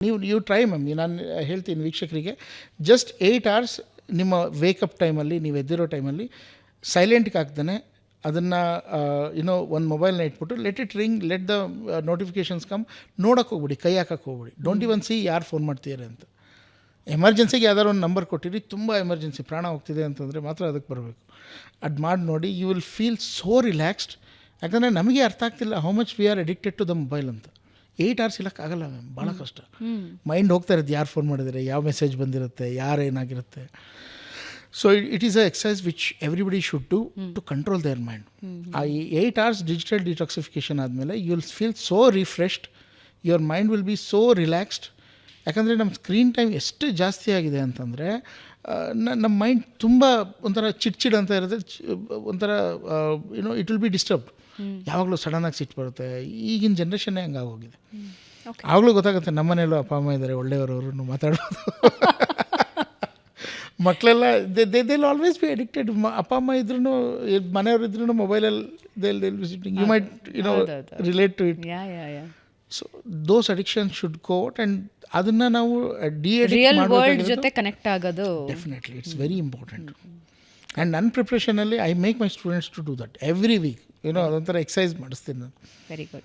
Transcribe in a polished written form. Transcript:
ನೀವು try ma'am. ನಾನು ಹೇಳ್ತೀನಿ ವೀಕ್ಷಕರಿಗೆ, ಜಸ್ಟ್ 8 hours ನಿಮ್ಮ ವೇಕಪ್ ಟೈಮಲ್ಲಿ, ನೀವು ಎದ್ದಿರೋ ಟೈಮಲ್ಲಿ ಸೈಲೆಂಟ್ಗೆ ಹಾಕ್ತಾನೆ ಅದನ್ನು ಒಂದು ಮೊಬೈಲ್ನ ಇಟ್ಬಿಟ್ಟು let it ring, let the notifications come. ನೋಡೋಕ್ಕೆ ಹೋಗ್ಬಿಡಿ, ಕೈ ಹಾಕಕ್ಕೆ ಹೋಗ್ಬಿಡಿ. ಡೋಂಟ್ ಇವನ್ ಸಿ ಯಾರು ಫೋನ್ ಮಾಡ್ತಿದ್ದಾರೆ ಅಂತ. ಎಮರ್ಜೆನ್ಸಿಗೆ ಯಾವ್ದಾದ್ರು ಒಂದು ನಂಬರ್ ಕೊಟ್ಟಿರಿ, ತುಂಬ ಎಮರ್ಜೆನ್ಸಿ, ಪ್ರಾಣ ಹೋಗ್ತಿದೆ ಅಂತಂದರೆ ಮಾತ್ರ ಅದಕ್ಕೆ ಬರಬೇಕು. ಅದು ಮಾಡಿ ನೋಡಿ, you will feel so relaxed. ಯಾಕಂದರೆ ನಮಗೆ ಅರ್ಥ ಆಗ್ತಿಲ್ಲ how much we are addicted to the mobile ಅಂತ. 8 hours ಇಲ್ಲಕ್ಕಾಗಲ್ಲ ಮ್ಯಾಮ್, ಭಾಳ ಕಷ್ಟ. ಮೈಂಡ್ ಹೋಗ್ತಾ ಇರುತ್ತೆ, ಯಾರು ಫೋನ್ ಮಾಡಿದರೆ, ಯಾವ ಮೆಸೇಜ್ ಬಂದಿರುತ್ತೆ, ಯಾರು ಏನಾಗಿರುತ್ತೆ. So it is a exercise which everybody should do to control their mind. ಆ 8 hours ಡಿಜಿಟಲ್ ಡಿಟಾಕ್ಸಿಫಿಕೇಷನ್ ಆದಮೇಲೆ you will feel so refreshed, your mind will be so relaxed. ಯಾಕಂದರೆ ನಮ್ಮ ಸ್ಕ್ರೀನ್ ಟೈಮ್ ಎಷ್ಟು ಜಾಸ್ತಿ ಆಗಿದೆ ಅಂತಂದರೆ ನಮ್ಮ ಮೈಂಡ್ ತುಂಬ ಒಂಥರ ಚಿಡ್ಚಿಡ್ ಅಂತ ಇರುತ್ತೆ. ಒಂಥರ ಇಟ್ ವಿಲ್ ಬಿ ಡಿಸ್ಟರ್ಬ್ಡ್. ಯಾವಾಗಲೂ ಸಡನ್ನಾಗಿ ಸಿಟ್ಟು ಬರುತ್ತೆ. ಈಗಿನ ಜನ್ರೇಷನ್ನೇ ಹಂಗಾಗೋಗಿದೆ. ಆವಾಗಲೂ ಗೊತ್ತಾಗುತ್ತೆ ನಮ್ಮ ಮನೆಯಲ್ಲೂ ಅಪ್ಪ ಅಮ್ಮ ಇದ್ದಾರೆ, ಒಳ್ಳೆಯವರು, ಮಾತಾಡೋದು. ಮಕ್ಕಳೆಲ್ಲ ದೇ ಆಲ್ವೇಸ್ ಬಿ ಅಡಿಕ್ಟೆಡ್. ಅಪ್ಪ ಅಮ್ಮ ಇದ್ರೂ, ಮನೆಯವರು ಇದ್ರೂ ಮೊಬೈಲಲ್ಲಿ you might relate to it. So those addiction should go out. And ಅದನ್ನು ನಾವು ಜೊತೆ ಕನೆಕ್ಟ್ ಆಗೋದು definitely it's very important. And ನನ್ನ ಪ್ರಿಪ್ರೇಷನಲ್ಲಿ I make my students to do that every week. ಅದೊಂಥರ ಎಕ್ಸಸೈಸ್ ಮಾಡಿಸ್ತೀನಿ ನಾನು. Very good.